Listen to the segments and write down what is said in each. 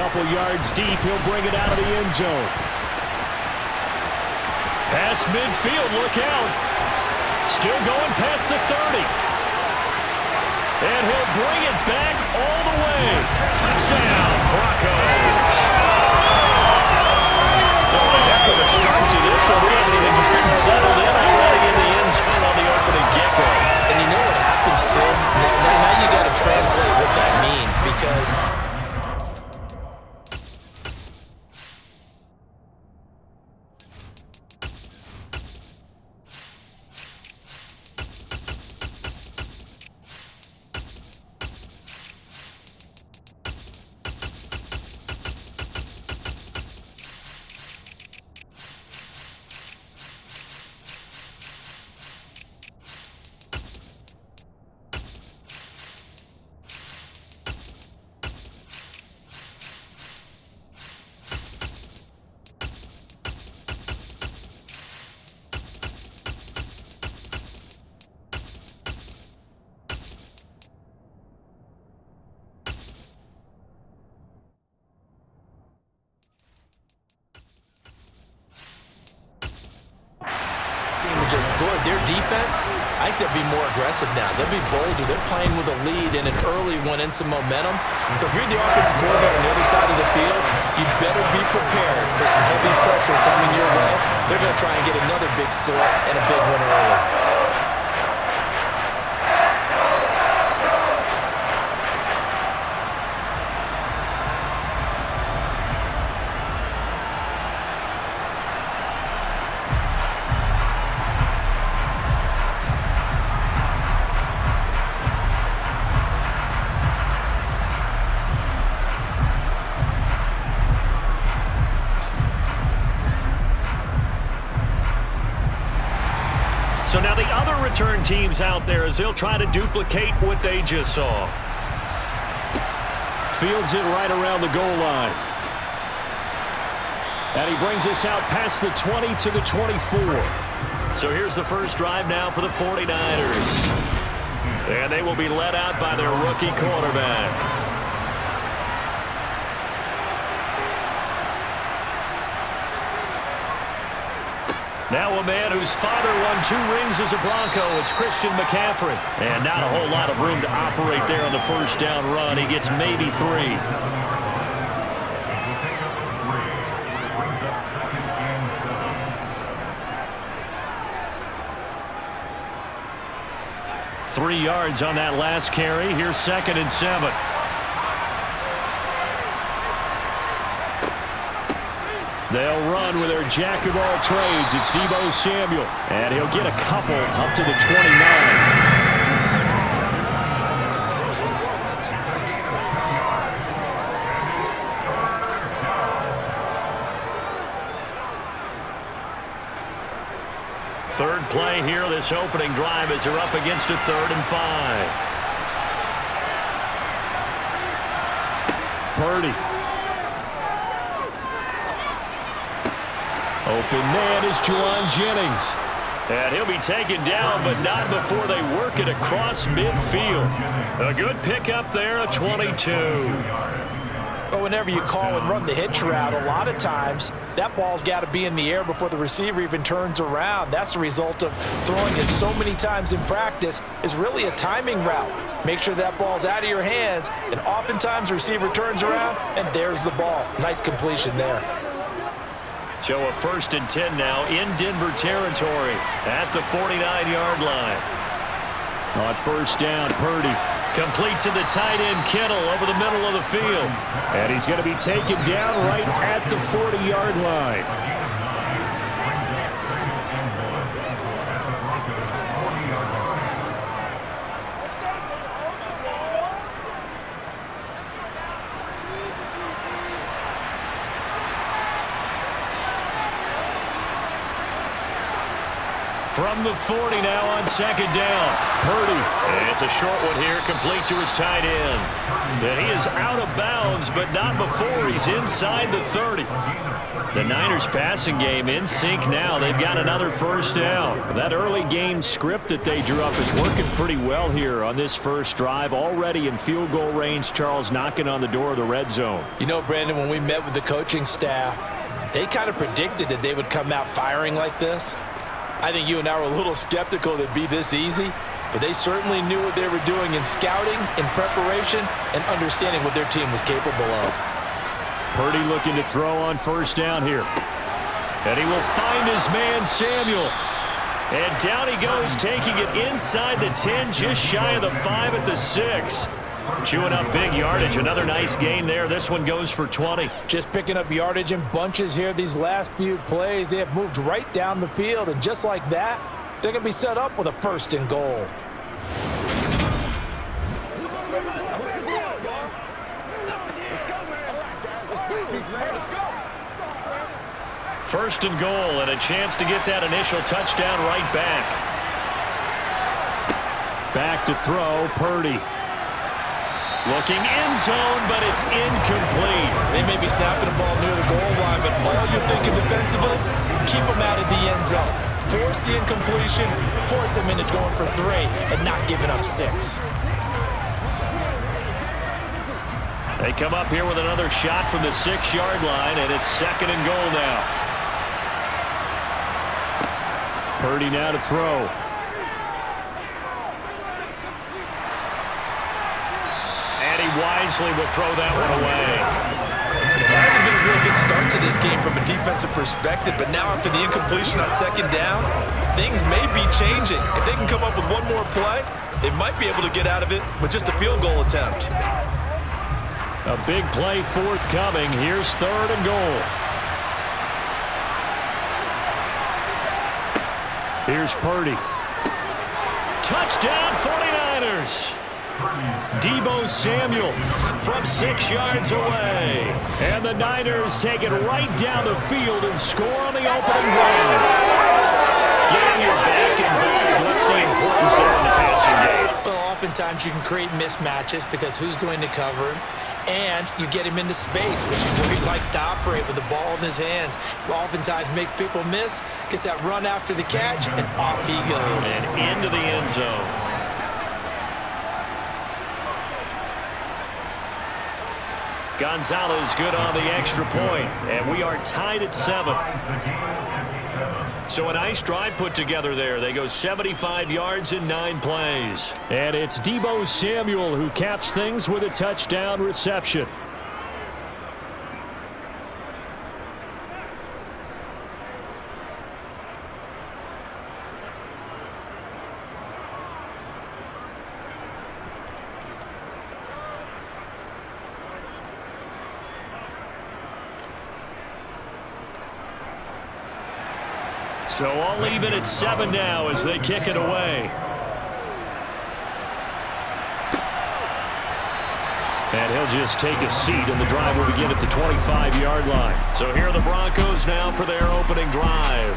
couple yards deep. He'll bring it out of the end zone. Past midfield, look out. Still going past the 30. And he'll bring it back all the way. Touchdown, Broncos. So a heck of a start to this one. We haven't even gotten settled in already in the end zone on the opening get-go. And you know what happens, Tim? Now you got to translate what that means, because just scored. Their defense, I think they'll be more aggressive now. They'll be bolder. They're playing with a lead and an early one and some momentum. So if you're the offensive coordinator on the other side of the field, you better be prepared for some heavy pressure coming your way. They're going to try and get another big score and a big one early. So now the other return teams out there as they'll try to duplicate what they just saw. Fields it right around the goal line. And he brings us out past the 20 to the 24. So here's the first drive now for the 49ers. And they will be led out by their rookie quarterback. Now a man whose father won 2 rings as a Bronco. It's Christian McCaffrey. And not a whole lot of room to operate there on the first down run. He gets maybe 3. Three yards on that last carry. Here's 2nd and 7. They'll run with their jack of all trades. It's Deebo Samuel. And he'll get a couple up to the 29. Third play here, this opening drive as they're up against a 3rd and 5. Purdy. Open man is Juwan Jennings. And he'll be taken down, but not before they work it across midfield. A good pickup there, a 22. But whenever you call and run the hitch route, a lot of times that ball's got to be in the air before the receiver even turns around. That's the result of throwing it so many times in practice. Is really a timing route. Make sure that ball's out of your hands, and oftentimes the receiver turns around, and there's the ball. Nice completion there. So a 1st and 10 now in Denver territory at the 49-yard line. On first down, Purdy. Complete to the tight end, Kittle, over the middle of the field. And he's going to be taken down right at the 40-yard line. From the 40 now on second down. Purdy. And it's a short one here, complete to his tight end. And he is out of bounds, but not before he's inside the 30. The Niners passing game in sync now. They've got another first down. That early game script that they drew up is working pretty well here on this first drive. Already in field goal range, Charles, knocking on the door of the red zone. You know, Brandon, when we met with the coaching staff, they kind of predicted that they would come out firing like this. I think you and I were a little skeptical that it'd be this easy, but they certainly knew what they were doing in scouting, in preparation, and understanding what their team was capable of. Purdy looking to throw on first down here. And he will find his man, Samuel. And down he goes, taking it inside the 10, just shy of the 5 at the 6. Chewing up big yardage. Another nice gain there. This one goes for 20. Just picking up yardage in bunches here these last few plays. They have moved right down the field, and just like that, they're going to be set up with a first and goal. First and goal, and a chance to get that initial touchdown right back. Back to throw, Purdy. Looking end zone, but it's incomplete. They may be snapping the ball near the goal line, but all you're thinking defensively, keep them out of the end zone. Force the incompletion, force them into going for 3, and not giving up 6. They come up here with another shot from the 6-yard line, and it's second and goal now. Purdy now to throw. Wisely will throw that one away. It hasn't been a real good start to this game from a defensive perspective, but now after the incompletion on second down, things may be changing. If they can come up with one more play, they might be able to get out of it with just a field goal attempt. A big play forthcoming. Here's third and goal. Here's Purdy. Touchdown 49ers. Deebo Samuel from 6 yards away. And the Niners take it right down the field and score on the opening drive. Getting your back involved. What's the importance there in the passing game? Well, oftentimes you can create mismatches because who's going to cover him? And you get him into space, which is where he likes to operate with the ball in his hands. Oftentimes makes people miss, gets that run after the catch, and off he goes. And into the end zone. Gonzalez good on the extra point, and we are tied at 7. So a nice drive put together there. They go 75 yards in 9 plays. And it's Deebo Samuel who caps things with a touchdown reception. So all even at 7 now as they kick it away. And he'll just take a seat, and the drive will begin at the 25-yard line. So here are the Broncos now for their opening drive.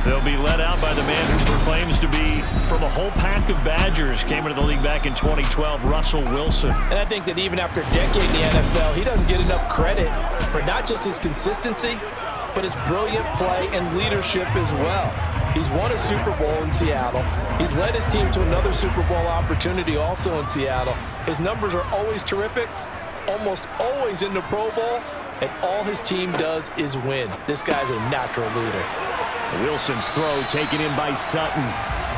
They'll be led out by the man who proclaims to be from a whole pack of Badgers. Came into the league back in 2012, Russell Wilson. And I think that even after a decade in the NFL, he doesn't get enough credit for not just his consistency, but his brilliant play and leadership as well. He's won a Super Bowl in Seattle. He's led his team to another Super Bowl opportunity also in Seattle. His numbers are always terrific, almost always in the Pro Bowl, and all his team does is win. This guy's a natural leader. Wilson's throw taken in by Sutton.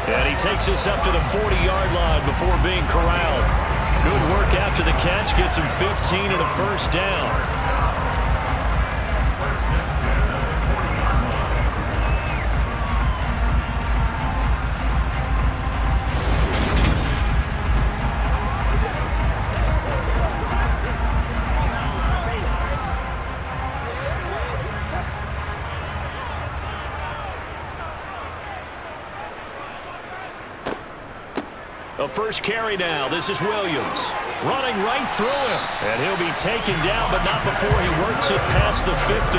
And he takes us up to the 40-yard line before being corralled. Good work after the catch, gets him 15 and a first down. A first carry now. This is Williams. Running right through him. And he'll be taken down, but not before he works it past the 50.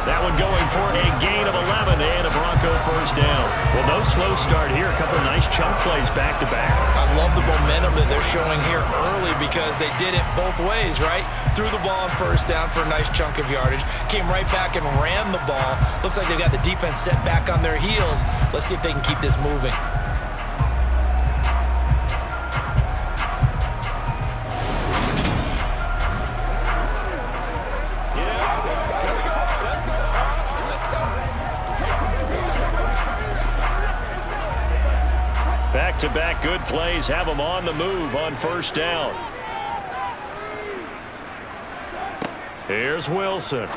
That one going for a gain of 11 and a Bronco first down. Well, no slow start here. A couple of nice chunk plays back-to-back. I love the momentum that they're showing here early because they did it both ways, right? Threw the ball on first down for a nice chunk of yardage, came right back and ran the ball. Looks like they've got the defense set back on their heels. Let's see if they can keep this moving. Back-to-back good plays have them on the move on first down. Here's Wilson.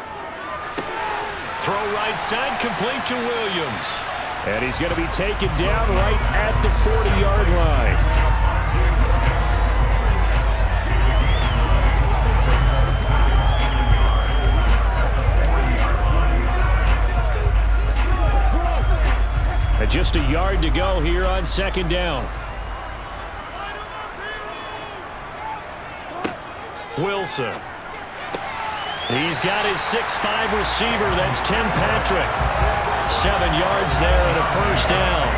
Throw right side, complete to Williams. And he's going to be taken down right at the 40-yard line. And just a yard to go here on second down. Wilson. He's got his 6'5" receiver. That's Tim Patrick. 7 yards there and a first down.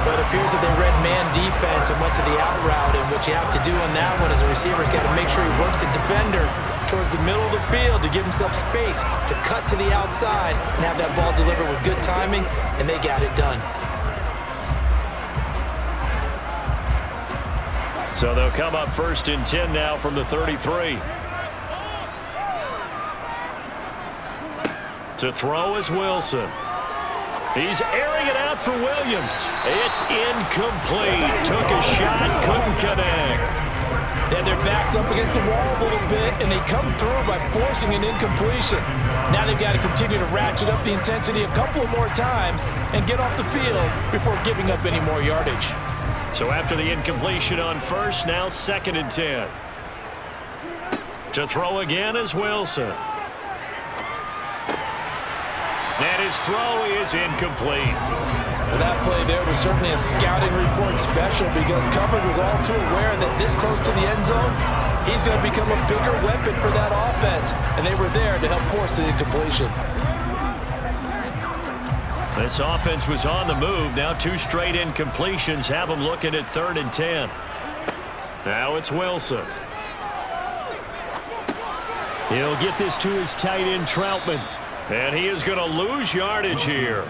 But it appears that they read man defense and went to the out route. And what you have to do on that one is the receiver's got to make sure he works the defender towards the middle of the field to give himself space to cut to the outside and have that ball delivered with good timing, and they got it done. So they'll come up 1st and 10 now from the 33. To throw is Wilson. He's airing it out for Williams. It's incomplete. Took a shot, couldn't connect. And their back's up against the wall a little bit, and they come through by forcing an incompletion. Now they've got to continue to ratchet up the intensity a couple of more times and get off the field before giving up any more yardage. So after the incompletion on first, now 2nd and 10. To throw again is Wilson. And his throw is incomplete. Well, that play there was certainly a scouting report special because coverage was all too aware that this close to the end zone, he's going to become a bigger weapon for that offense, and they were there to help force the incompletion. This offense was on the move. Now 2 straight incompletions have them looking at 3rd and 10. Now it's Wilson. He'll get this to his tight end, Troutman. And he is going to lose yardage here.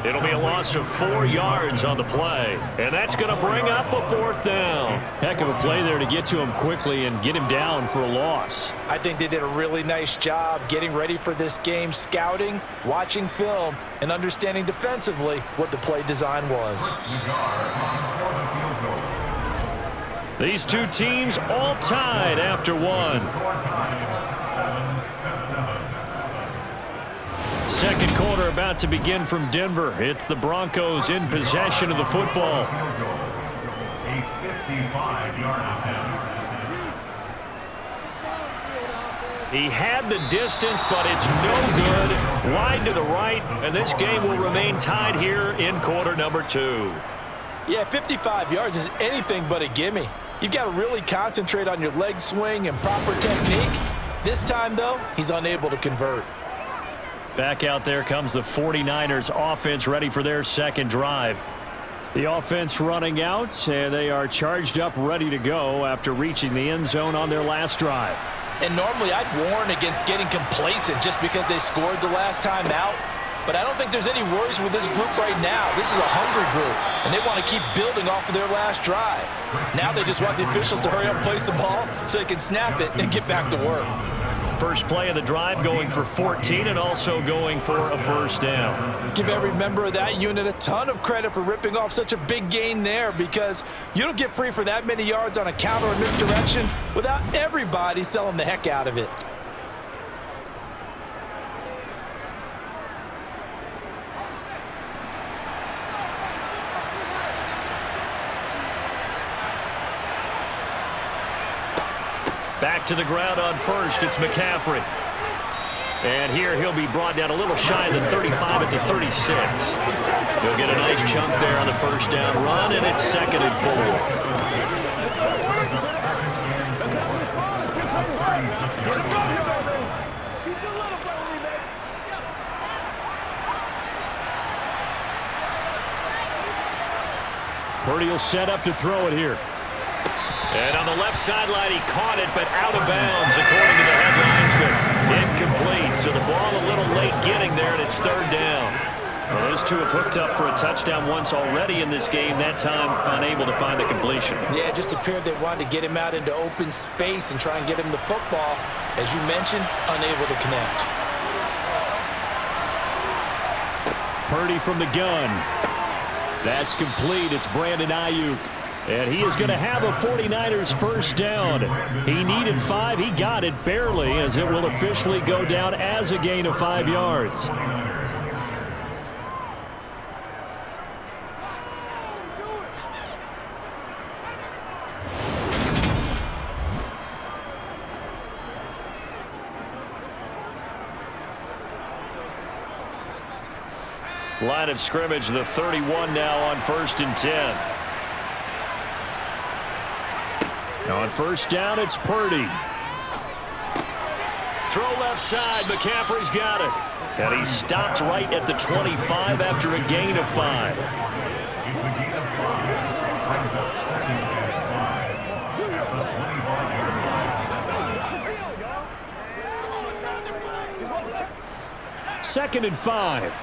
It'll be a loss of 4 yards on the play. And that's going to bring up a 4th down. Heck of a play there to get to him quickly and get him down for a loss. I think they did a really nice job getting ready for this game, scouting, watching film, and understanding defensively what the play design was. These 2 teams all tied after 1. Second quarter about to begin from Denver. It's the Broncos in possession of the football. He had the distance, but it's no good. Wide to the right, and this game will remain tied here in quarter number 2. Yeah, 55 yards is anything but a gimme. You've got to really concentrate on your leg swing and proper technique. This time, though, he's unable to convert. Back out there comes the 49ers offense ready for their second drive. The offense running out, and they are charged up ready to go after reaching the end zone on their last drive. And normally I'd warn against getting complacent just because they scored the last time out. But I don't think there's any worries with this group right now. This is a hungry group, and they want to keep building off of their last drive. Now they just want the officials to hurry up and place the ball so they can snap it and get back to work. First play of the drive going for 14 and also going for a first down. Give every member of that unit a ton of credit for ripping off such a big gain there because you don't get free for that many yards on a counter or misdirection without everybody selling the heck out of it. Back to the ground on first, it's McCaffrey. And here he'll be brought down a little shy of the 35 at the 36. He'll get a nice chunk there on the first down run, and it's 2nd and 4. Purdy will set up to throw it here. And on the left sideline, he caught it, but out of bounds, according to the headlinesman. Incomplete, so the ball a little late getting there, and it's third down. Well, those two have hooked up for a touchdown once already in this game, that time unable to find the completion. Yeah, it just appeared they wanted to get him out into open space and try and get him the football. As you mentioned, unable to connect. Purdy from the gun. That's complete. It's Brandon Ayuk. And he is going to have a 49ers first down. He needed 5. He got it barely, as it will officially go down as a gain of 5 yards. Line of scrimmage, the 31 now on 1st and 10. On first down, it's Purdy. Throw left side. McCaffrey's got it. And he stopped right at the 25 after a gain of 5. Second and 5.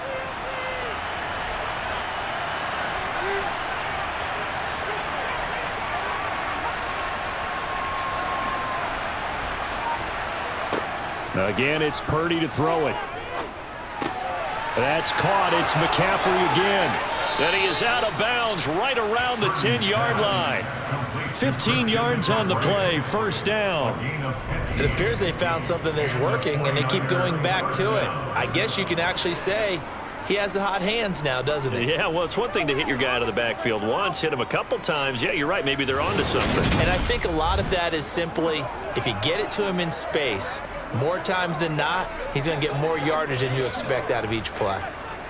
Again, it's Purdy to throw it. That's caught. It's McCaffrey again. And he is out of bounds right around the 10-yard line. 15 yards on the play, first down. It appears they found something that's working, and they keep going back to it. I guess you can actually say he has the hot hands now, doesn't he? Yeah, well, it's one thing to hit your guy out of the backfield once, hit him a couple times. Yeah, you're right. Maybe they're onto something. And I think a lot of that is simply if you get it to him in space, more times than not, he's going to get more yardage than you expect out of each play.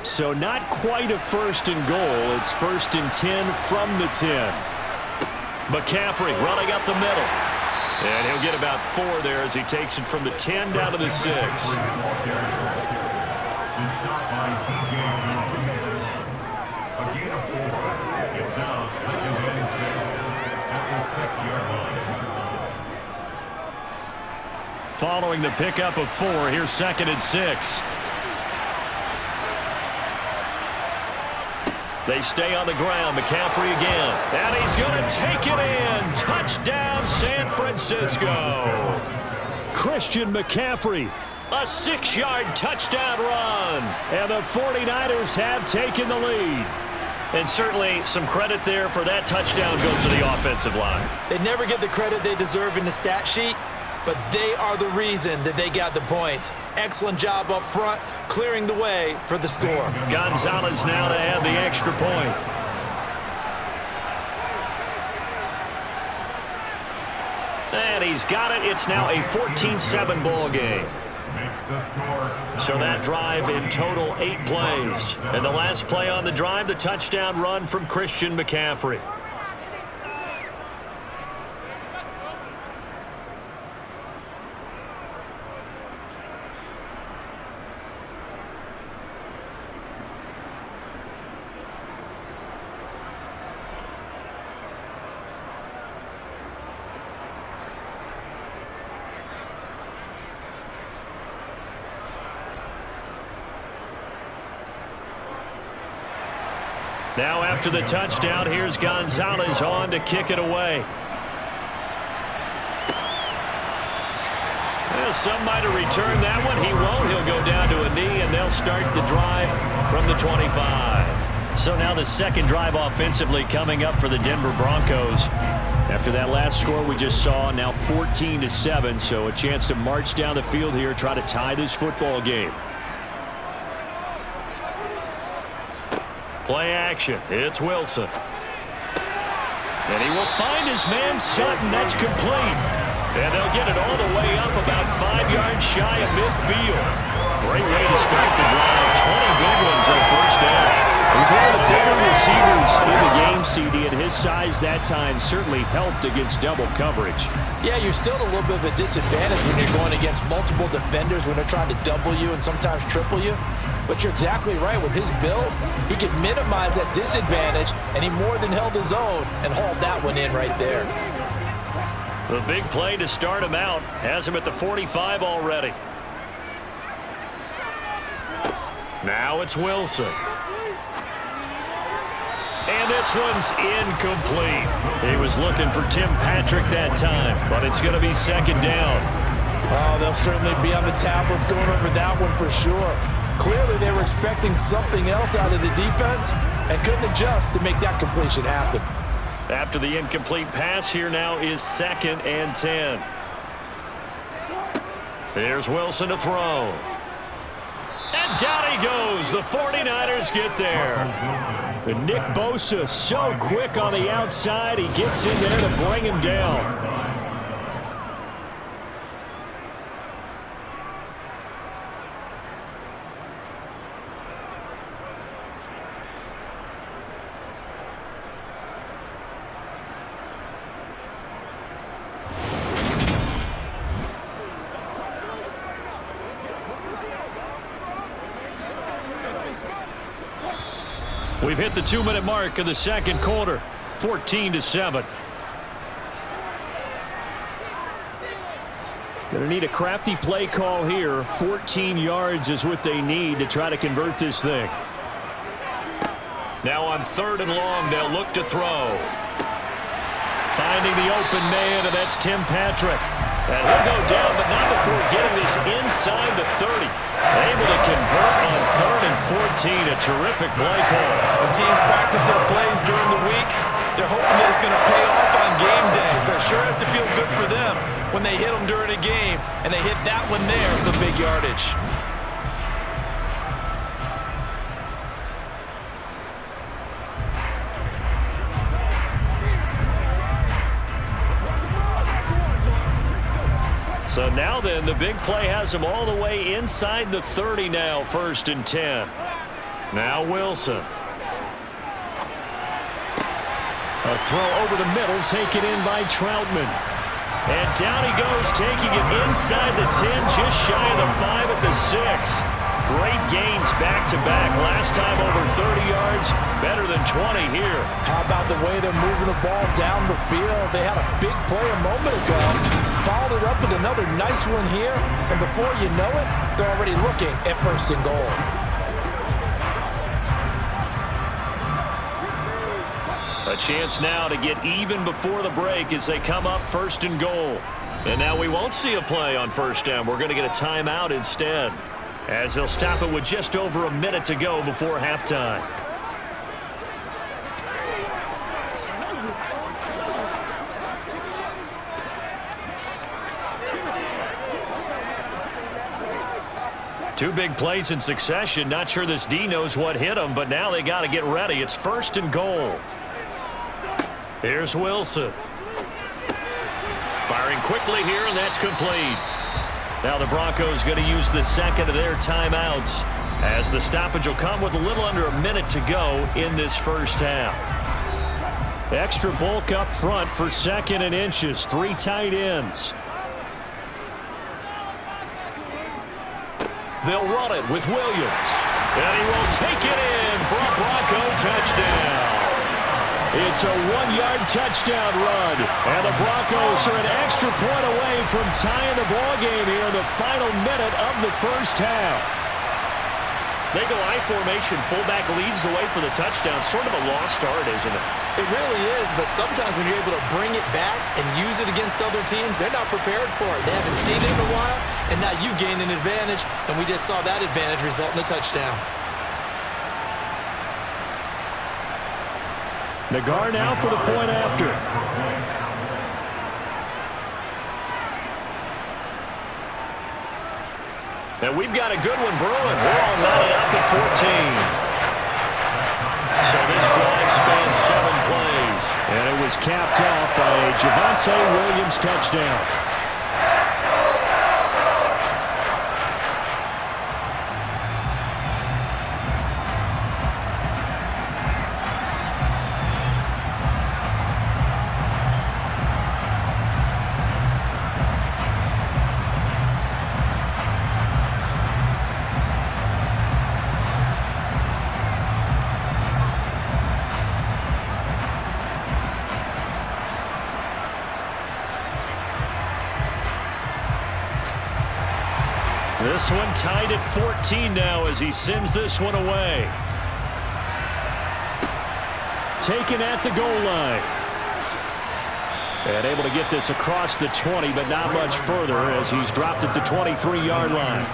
So not quite a first and goal. It's 1st and 10 from the 10. McCaffrey running up the middle. And he'll get about 4 there as he takes it from the 10 down to the 6. Following the pickup of 4, here's 2nd and 6. They stay on the ground. McCaffrey again. And he's going to take it in. Touchdown, San Francisco. Christian McCaffrey. A 6-yard touchdown run. And the 49ers have taken the lead. And certainly some credit there for that touchdown goes to the offensive line. They never get the credit they deserve in the stat sheet, but they are the reason that they got the points. Excellent job up front, clearing the way for the score. Gonzalez now to add the extra point. And he's got it. It's now a 14-7 ball game. So that drive in total 8 plays. And the last play on the drive, the touchdown run from Christian McCaffrey. Now after the touchdown, here's Gonzalez on to kick it away. Well, some might have returned that one. He won't. He'll go down to a knee, and they'll start the drive from the 25. So now the second drive offensively coming up for the Denver Broncos. After that last score we just saw, now 14-7, so a chance to march down the field here, try to tie this football game. Play action. It's Wilson. And he will find his man Sutton. That's complete. And they'll get it all the way up about 5 yards shy of midfield. Great way to start the drive. 20 big ones on first down. He's one of the bigger receivers in the game, CD, and his size that time certainly helped against double coverage. Yeah, you're still at a little bit of a disadvantage when you're going against multiple defenders when they're trying to double you and sometimes triple you. But you're exactly right. With his build, he can minimize that disadvantage, and he more than held his own and hauled that one in right there. The big play to start him out has him at the 45 already. Now it's Wilson. And this one's incomplete. He was looking for Tim Patrick that time, but it's going to be second down. Oh, they'll certainly be on the tablets going over that one for sure. Clearly, they were expecting something else out of the defense and couldn't adjust to make that completion happen. After the incomplete pass, here now is 2nd and 10. Here's Wilson to throw. And down he goes. The 49ers get there. And Nick Bosa so quick on the outside. He gets in there to bring him down. We've hit the 2-minute mark of the second quarter, 14-7. Going to need a crafty play call here. 14 yards is what they need to try to convert this thing. Now on 3rd and long, they'll look to throw. Finding the open man, and that's Tim Patrick. And he'll go down, but not before getting this inside the 30. Able to convert on 3rd and 14. A terrific play call. When teams practice their plays during the week, they're hoping that it's going to pay off on game day. So it sure has to feel good for them when they hit them during a game, and they hit that one there for big yardage. So now then, the big play has him all the way inside the 30 now, 1st and 10. Now Wilson. A throw over the middle, taken in by Troutman. And down he goes, taking it inside the 10, just shy of the 5 at the 6. Great gains back-to-back. Last time over 30 yards, better than 20 here. How about the way they're moving the ball down the field? They had a big play a moment ago. Followed it up with another nice one here. And before you know it, they're already looking at 1st and goal. A chance now to get even before the break as they come up 1st and goal. And now we won't see a play on 1st down. We're going to get a timeout instead, as they'll stop it with just over a minute to go before halftime. Two big plays in succession. Not sure this D knows what hit him, but now they got to get ready. It's 1st and goal. Here's Wilson. Firing quickly here, and that's complete. Now the Broncos going to use the 2nd of their timeouts, as the stoppage will come with a little under a minute to go in this 1st half. Extra bulk up front for 2nd and inches. 3 tight ends. They'll run it with Williams. And he will take it in for a Bronco touchdown. It's a 1-yard touchdown run. And the Broncos are an extra point away from tying the ball game here in the final minute of the 1st half. They go I formation. Fullback leads the way for the touchdown. Sort of a lost art, isn't it? It really is, but sometimes when you're able to bring it back and use it against other teams, they're not prepared for it. They haven't seen it in a while, and now you gain an advantage, and we just saw that advantage result in a touchdown. Nagar now for the point after. And we've got a good one brewing. We're all knotted up at 14. So this drive spans 7 plays. And it was capped off by a Javonte Williams touchdown. This one tied at 14 now as he sends this one away. Taken at the goal line. And able to get this across the 20, but not much further as he's dropped at the 23-yard line.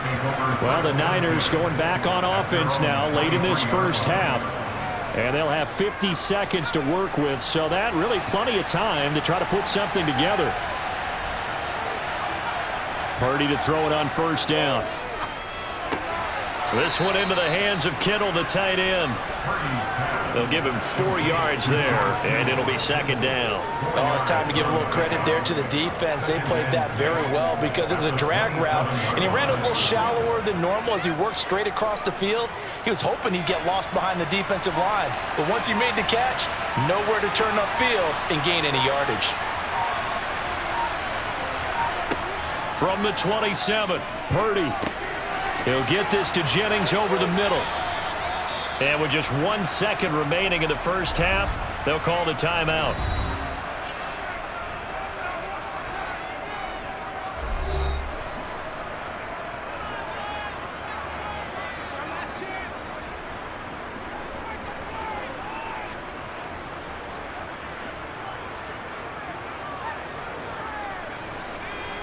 Well, the Niners going back on offense now late in this first half. And they'll have 50 seconds to work with, so that really plenty of time to try to put something together. Purdy to throw it on first down. This one into the hands of Kittle, the tight end. They'll give him 4 yards there, and it'll be second down. Oh, it's time to give a little credit there to the defense. They played that very well because it was a drag route, and he ran a little shallower than normal as he worked straight across the field. He was hoping he'd get lost behind the defensive line, but once he made the catch, nowhere to turn upfield and gain any yardage. From the 27, Purdy. He'll get this to Jennings over the middle. And with just 1 second remaining in the first half, they'll call the timeout.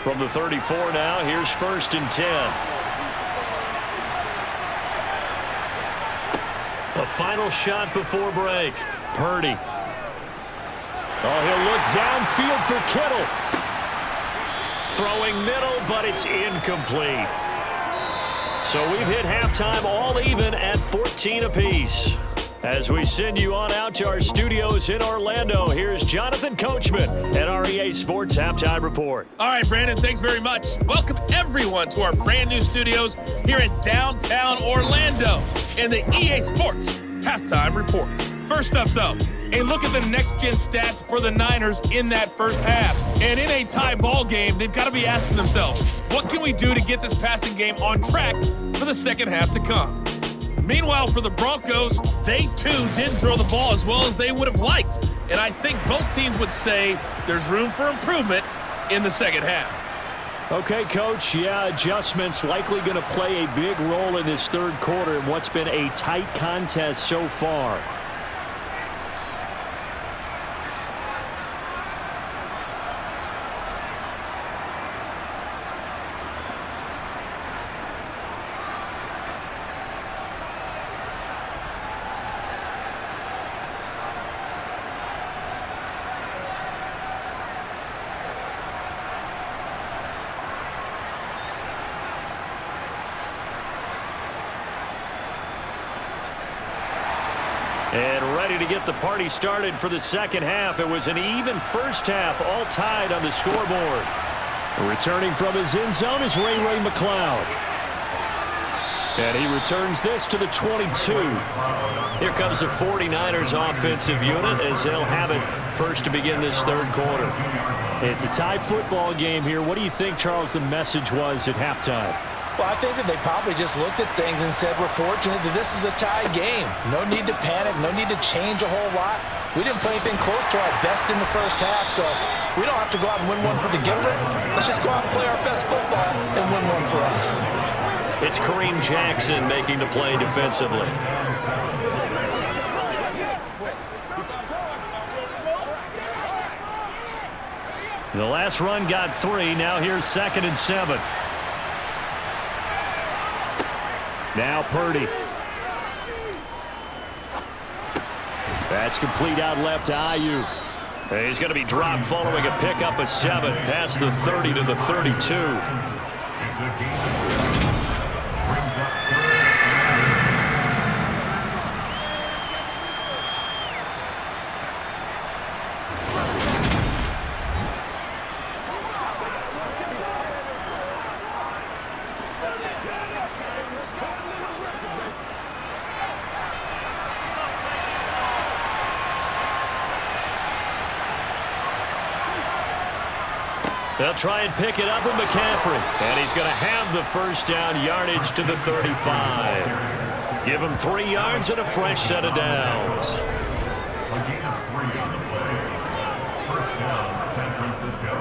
From the 34 now, here's 1st and 10. A final shot before break. Purdy. Oh, he'll look downfield for Kittle. Throwing middle, but it's incomplete. So we've hit halftime all even at 14 apiece. As we send you on out to our studios in Orlando, here's Jonathan Coachman at our EA Sports Halftime Report. All right, Brandon, thanks very much. Welcome, everyone, to our brand new studios here in downtown Orlando in the EA Sports Halftime Report. First up, though, a look at the next-gen stats for the Niners in that first half. And in a tie ball game, they've got to be asking themselves, what can we do to get this passing game on track for the second half to come? Meanwhile, for the Broncos, they too didn't throw the ball as well as they would have liked. And I think both teams would say there's room for improvement in the second half. Okay, Coach, yeah, adjustments likely going to play a big role in this third quarter in what's been a tight contest so far. And ready to get the party started for the second half. It was an even first half, all tied on the scoreboard. Returning from his end zone is Ray McCloud. And he returns this to the 22. Here comes the 49ers offensive unit as they'll have it first to begin this third quarter. It's a tie football game here. What do you think, Charles, the message was at halftime? Well, I think that they probably just looked at things and said, we're fortunate that this is a tie game. No need to panic, no need to change a whole lot. We didn't play anything close to our best in the first half, so we don't have to go out and win one for the giver. Let's just go out and play our best football and win one for us. It's Kareem Jackson making the play defensively. The last run got 3. Now here's 2nd and 7. Now Purdy. That's complete out left to Ayuk. He's going to be dropped following a pickup of 7 past the 30 to the 32. They'll try and pick it up with McCaffrey. And he's going to have the first down yardage to the 35. Give him 3 yards and a fresh set of downs. First down, San Francisco.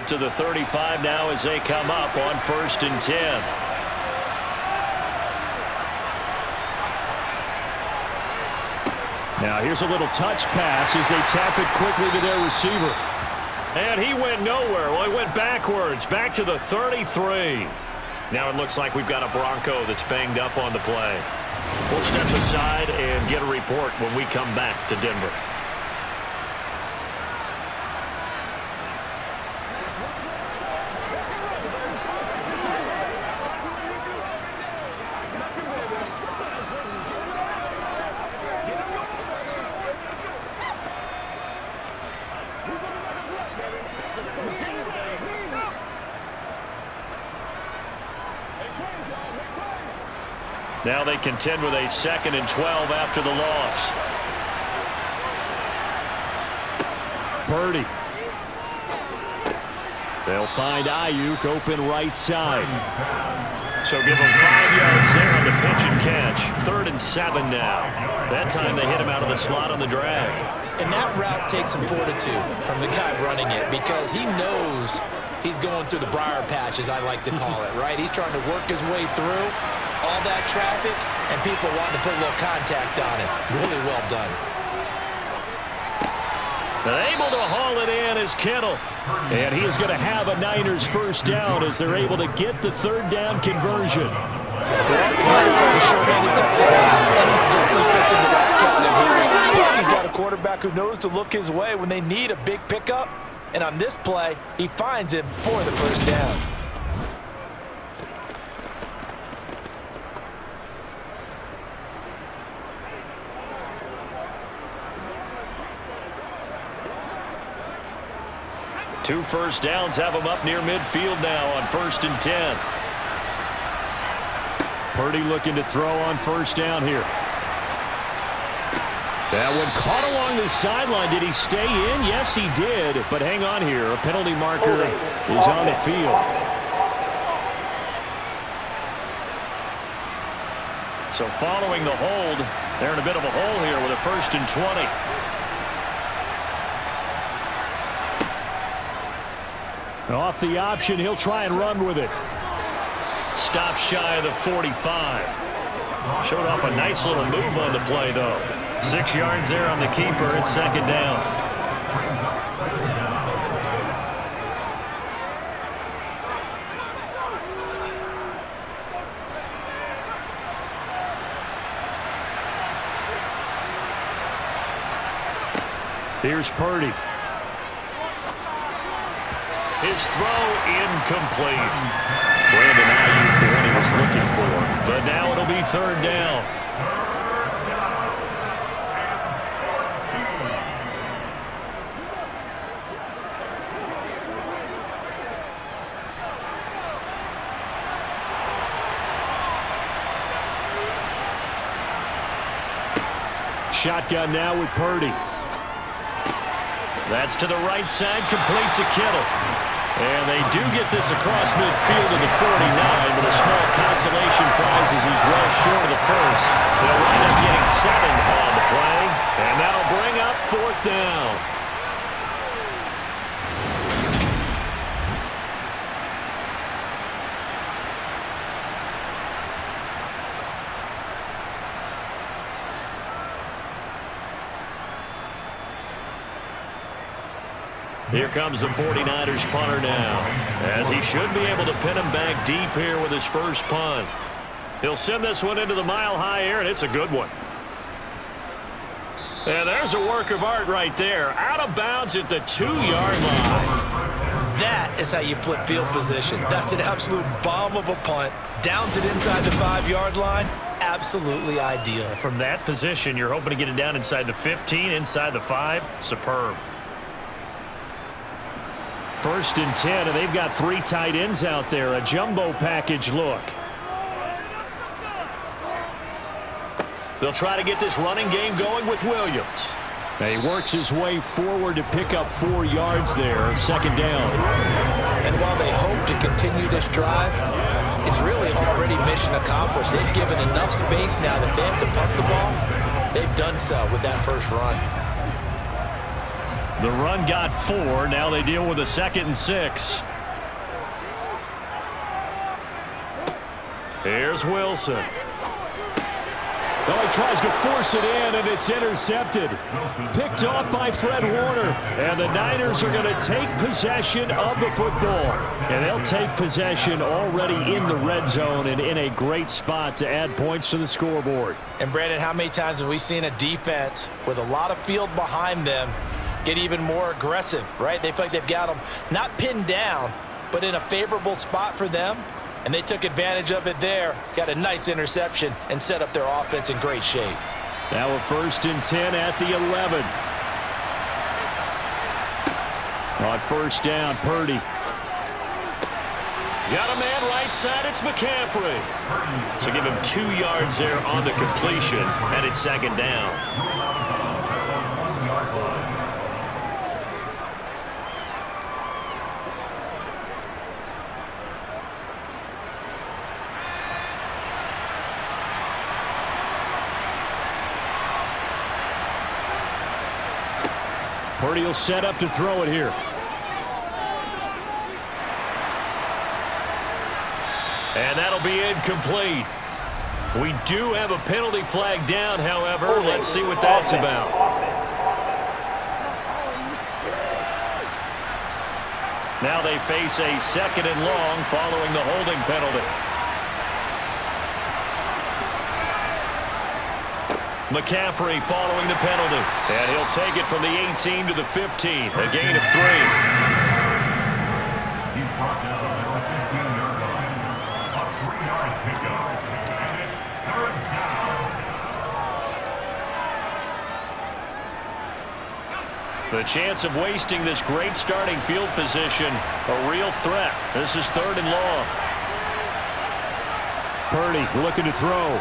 up to the 35 now as they come up on 1st and 10. Now here's a little touch pass as they tap it quickly to their receiver. And he went nowhere. Well, he went backwards, back to the 33. Now it looks like we've got a Bronco that's banged up on the play. We'll step aside and get a report when we come back to Denver. Now they contend with a 2nd and 12 after the loss. Purdy. They'll find Ayuk open right side. So give them 5 yards there on the pitch and catch. 3rd and 7 now. That time they hit him out of the slot on the drag. And that route takes some fortitude from the guy running it because he knows he's going through the briar patch, as I like to call it, right? He's trying to work his way through all that traffic, and people wanting to put a little contact on it. Really well done. But able to haul it in is Kittle. And he is going to have a Niners first down as they're able to get the 3rd down conversion. Plus, he's got a quarterback who knows to look his way when they need a big pickup. And on this play, he finds him for the first down. Two first downs have them up near midfield now on 1st and 10. Purdy looking to throw on first down here. That one caught along the sideline. Did he stay in? Yes, he did. But hang on here. A penalty marker is on the field. So following the hold, they're in a bit of a hole here with a 1st and 20. Off the option, he'll try and run with it. Stop shy of the 45. Showed off a nice little move on the play, though. 6 yards there on the keeper. It's 2nd down. Here's Purdy. His throw incomplete. Brandon Ayuk, the one he was looking for. But now it'll be 3rd down. Shotgun now with Purdy. That's to the right side, complete to Kittle. And they do get this across midfield to the 49, but a small consolation prize as he's well short of the first. They'll wind up getting 7 on the play, and that'll bring up 4th down. Here comes the 49ers punter now, as he should be able to pin him back deep here with his first punt. He'll send this one into the mile-high air, and it's a good one. And there's a work of art right there. Out of bounds at the 2-yard line. That is how you flip field position. That's an absolute bomb of a punt. Downs it inside the 5-yard line. Absolutely ideal. From that position, you're hoping to get it down inside the 15, inside the 5. Superb. 1st and 10, and they've got 3 tight ends out there. A jumbo package look. They'll try to get this running game going with Williams. He works his way forward to pick up 4 yards there. 2nd down. And while they hope to continue this drive, it's really already mission accomplished. They've given enough space now that they have to punt the ball. They've done so with that first run. The run got 4. Now they deal with a 2nd and 6. Here's Wilson. Oh, he tries to force it in, and it's intercepted. Picked off by Fred Warner. And the Niners are going to take possession of the football. And they'll take possession already in the red zone and in a great spot to add points to the scoreboard. And, Brandon, how many times have we seen a defense with a lot of field behind them get even more aggressive, right? They feel like they've got them not pinned down, but in a favorable spot for them. And they took advantage of it there, got a nice interception, and set up their offense in great shape. Now a 1st and 10 at the 11. On 1st down, Purdy. Got a man right side, it's McCaffrey. So give him 2 yards there on the completion, and it's 2nd down. Purdy will set up to throw it here. And that'll be incomplete. We do have a penalty flag down, however. Let's see what that's about. Now they face a 2nd and long following the holding penalty. McCaffrey following the penalty. And he'll take it from the 18 to the 15. A gain of 3. He's brought down at the 15-yard line. A 3-yard pickup. And it's 3rd down. The chance of wasting this great starting field position, a real threat. This is 3rd and long. Purdy looking to throw.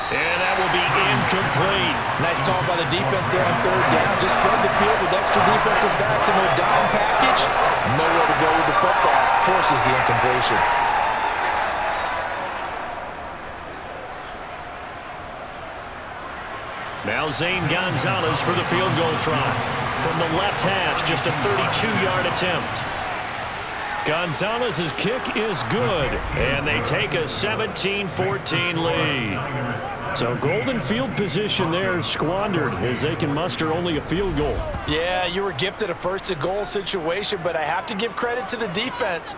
And that will be incomplete. Nice call by the defense there on 3rd down. Just flood the field with extra defensive backs in their dime package. Nowhere to go with the football. Forces the incompletion. Now Zane Gonzalez for the field goal try. From the left hash, just a 32-yard attempt. Gonzalez's kick is good, and they take a 17-14 lead. So golden field position there squandered as they can muster only a field goal. Yeah, you were gifted a 1st and goal situation, but I have to give credit to the defense.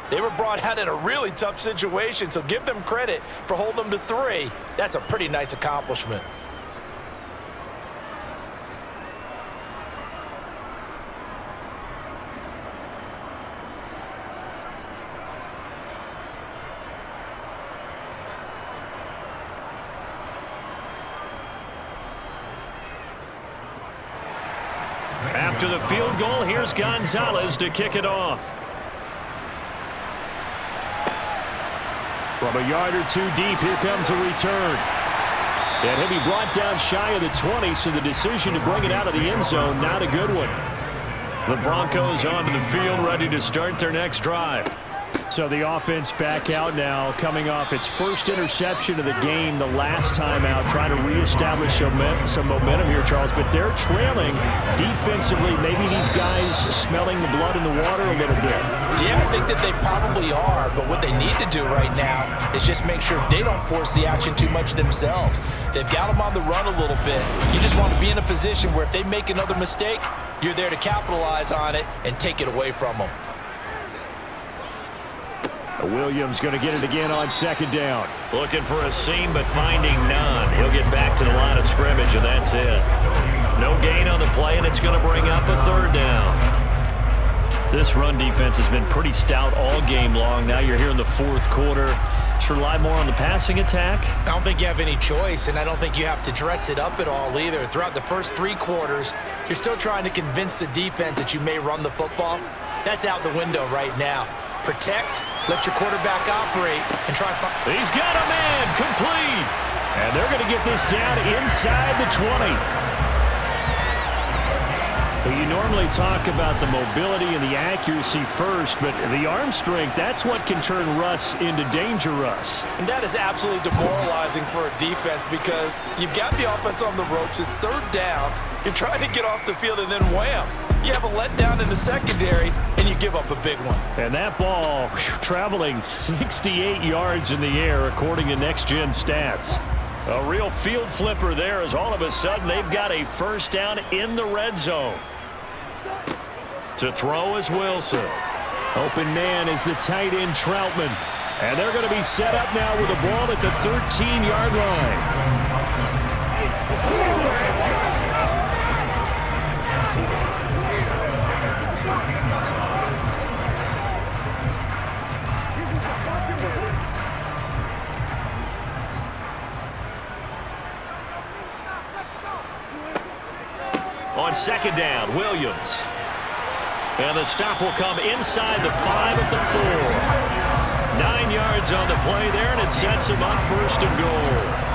They were brought out in a really tough situation, so give them credit for holding them to 3. That's a pretty nice accomplishment. After the field goal, here's Gonzalez to kick it off. From a yard or 2 deep, here comes a return. And he'll be brought down shy of the 20, so the decision to bring it out of the end zone, not a good one. The Broncos onto the field, ready to start their next drive. So the offense back out now, coming off its 1st interception of the game the last time out, trying to reestablish some momentum here, Charles. But they're trailing defensively. Maybe these guys smelling the blood in the water a little bit. Yeah, I think that they probably are, but what they need to do right now is just make sure they don't force the action too much themselves. They've got them on the run a little bit. You just want to be in a position where if they make another mistake, you're there to capitalize on it and take it away from them. Williams going to get it again on 2nd down. Looking for a seam, but finding none. He'll get back to the line of scrimmage, and that's it. No gain on the play, and it's going to bring up a 3rd down. This run defense has been pretty stout all game long. Now you're here in the 4th quarter. Should rely more on the passing attack? I don't think you have any choice, and I don't think you have to dress it up at all either. Throughout the first 3 quarters, you're still trying to convince the defense that you may run the football. That's out the window right now. Protect, let your quarterback operate, and try and find. He's got a man, complete. And they're going to get this down inside the 20. Well, you normally talk about the mobility and the accuracy first, but the arm strength, that's what can turn Russ into danger Russ. And that is absolutely demoralizing for a defense because you've got the offense on the ropes. It's 3rd down. You're trying to get off the field and then wham. You have a letdown in the secondary, and you give up a big one. And that ball traveling 68 yards in the air, according to Next Gen Stats. A real field flipper there, as all of a sudden they've got a first down in the red zone. To throw is Wilson. Open man is the tight end Troutman. And they're going to be set up now with the ball at the 13-yard line. On second down, Williams. And the stop will come inside the 5 of the 4. 9 yards on the play there, and it sets him up first and goal.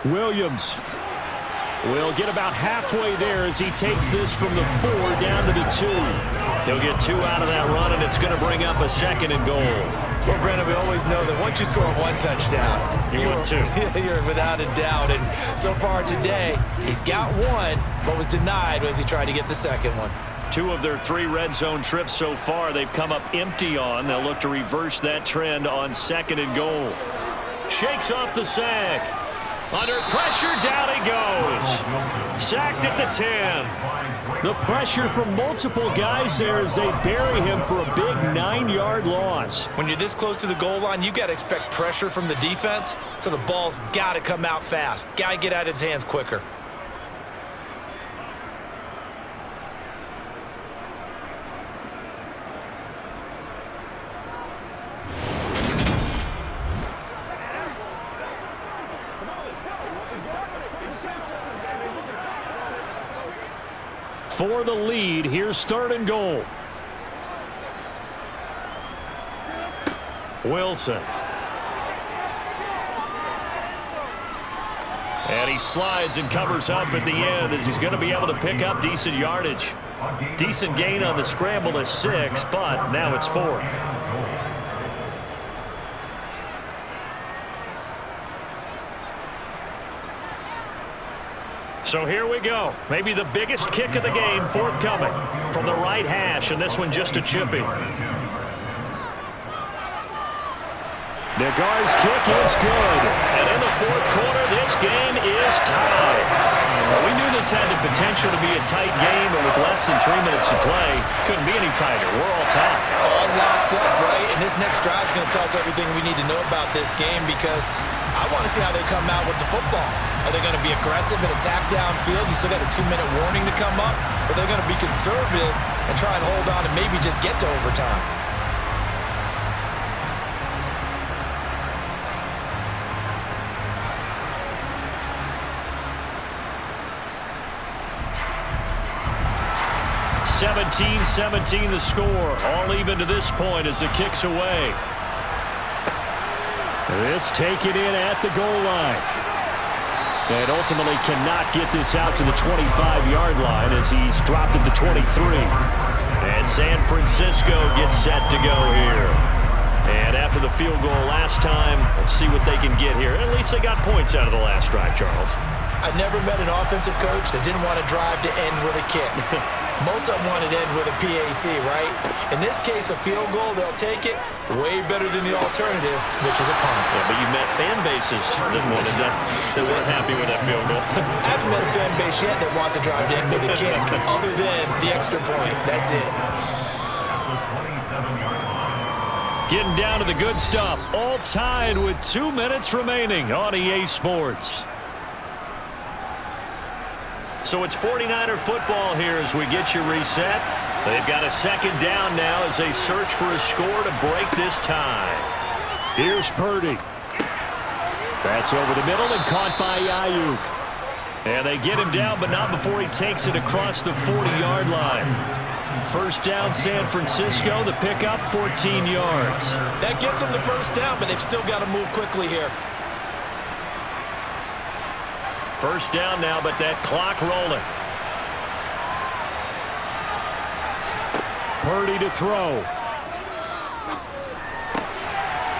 Williams will get about halfway there as he takes this from the 4 down to the 2. He'll get 2 out of that run, and it's going to bring up a second and goal. Well, Brendan, we always know that once you score 1 touchdown, you're 2. You're without a doubt. And so far today, he's got 1, but was denied as he tried to get the second one. 2 of their 3 red zone trips so far they've come up empty on. They'll look to reverse that trend on second and goal. Shakes off the sack. Under pressure, down he goes. Sacked at the 10. The pressure from multiple guys there as they bury him for a big 9-yard loss. When you're this close to the goal line, you got to expect pressure from the defense, so the ball's got to come out fast. Got to get out of his hands quicker. For the lead, here's third and goal. Wilson. And he slides and covers up at the end as he's going to be able to pick up decent yardage. Decent gain on the scramble is 6, but now it's 4th. So here we go. Maybe the biggest kick of the game forthcoming from the right hash, and this one just a chippy. Nagar's kick is good. And in the 4th quarter, this game is tied. Well, we knew this had the potential to be a tight game, but with less than 3 minutes to play, couldn't be any tighter. We're all tied. All locked up, right? And this next drive is going to tell us everything we need to know about this game, because I want to see how they come out with the football. Are they going to be aggressive and attack downfield? You still got a 2-minute warning to come up? Or are they going to be conservative and try and hold on and maybe just get to overtime? (17-17) the score. All even to this point as the kick's away. This taken in at the goal line. And ultimately cannot get this out to the 25-yard line as he's dropped at the 23. And San Francisco gets set to go here. And after the field goal last time, we'll see what they can get here. At least they got points out of the last drive, Charles. I never met an offensive coach that didn't want to drive to end with a kick. Most of them wanted to end with a PAT, right? In this case, a field goal, they'll take it. Way better than the alternative, which is a punt. Yeah, but you met fan bases that wanted that, that weren't happy with that field goal. I haven't met a fan base yet that wants to drive to end with a kick, other than the extra point. That's it. Getting down to the good stuff. All tied with 2 minutes remaining on EA Sports. So it's 49er football here as we get you reset. They've got a second down now as they search for a score to break this tie. Here's Purdy. That's over the middle and caught by Ayuk. And they get him down, but not before he takes it across the 40-yard line. First down, San Francisco. The pickup, 14 yards. That gets them the first down, but they've still got to move quickly here. First down now, but that clock rolling. Purdy to throw.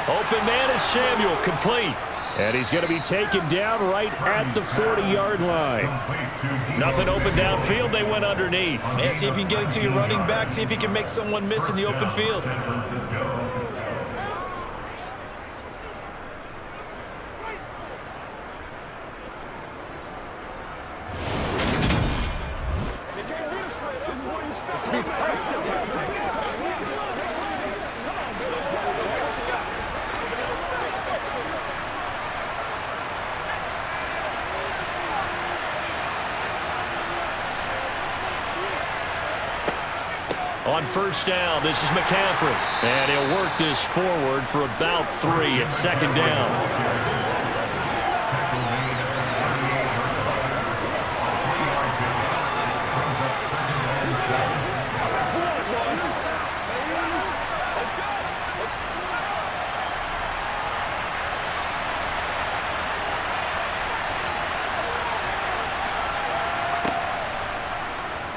Open man is Samuel, complete. And he's going to be taken down right at the 40-yard line. Nothing open downfield. They went underneath. Man, see if you can get it to your running back. See if you can make someone miss in the open field. On first down, this is McCaffrey. And he'll work this forward for about 3 at second down.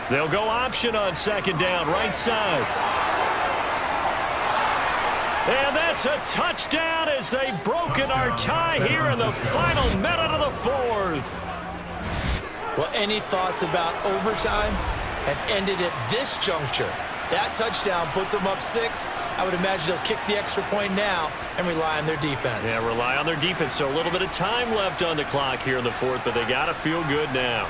They'll go option on second down, right side. And that's a touchdown as they've broken our tie here in the final minute of the fourth. Well, any thoughts about overtime have ended at this juncture. That touchdown puts them up 6. I would imagine they'll kick the extra point now and rely on their defense. Yeah, rely on their defense. So a little bit of time left on the clock here in the fourth, but they got to feel good now.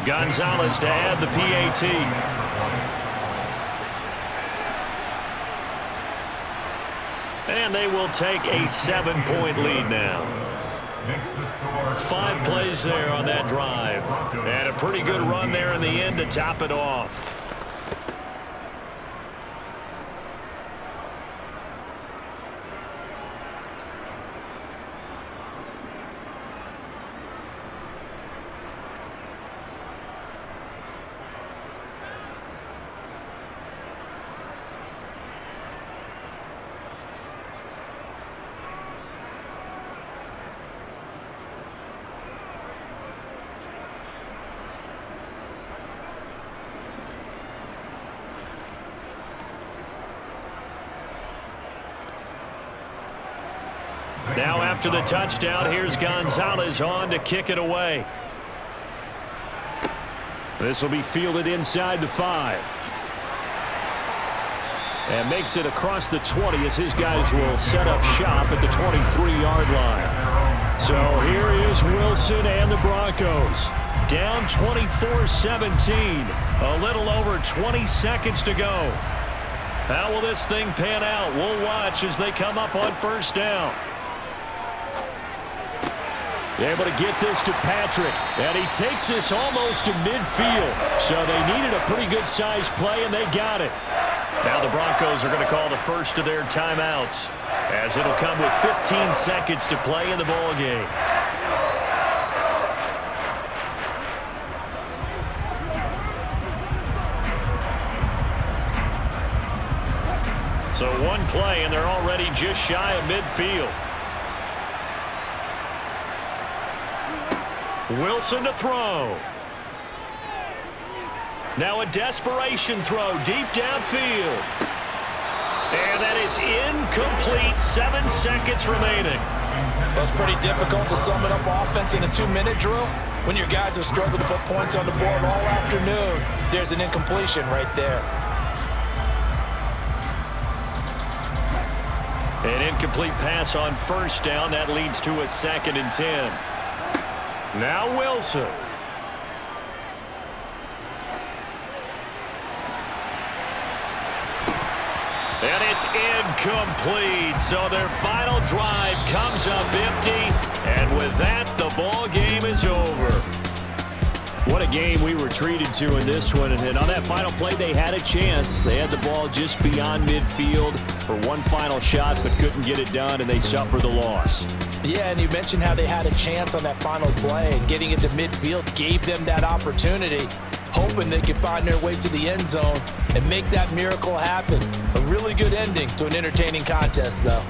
Gonzalez to add the PAT. And they will take a 7-point lead now. 5 plays there on that drive. And a pretty good run there in the end to top it off. Now after the touchdown, here's Gonzalez on to kick it away. This will be fielded inside the 5. And makes it across the 20 as his guys will set up shop at the 23-yard line. So here is Wilson and the Broncos. Down 24-17. A little over 20 seconds to go. How will this thing pan out? We'll watch as they come up on first down. Able to get this to Patrick, and he takes this almost to midfield. So they needed a pretty good-sized play, and they got it. Now the Broncos are going to call the first of their timeouts, as it'll come with 15 seconds to play in the ball game. So one play, and they're already just shy of midfield. Wilson to throw. Now a desperation throw deep downfield. And that is incomplete. 7 seconds remaining. Well, it's pretty difficult to sum it up offense in a 2-minute drill. When your guys have struggled to put points on the board all afternoon, there's an incompletion right there. An incomplete pass on first down. That leads to a 2nd and 10. Now Wilson. And it's incomplete. So their final drive comes up empty. And with that, the ball game is over. What a game we were treated to in this one. And on that final play, they had a chance. They had the ball just beyond midfield for one final shot, but couldn't get it done, and they suffer the loss. Yeah, and you mentioned how they had a chance on that final play, and getting into midfield gave them that opportunity, hoping they could find their way to the end zone and make that miracle happen. A really good ending to an entertaining contest, though.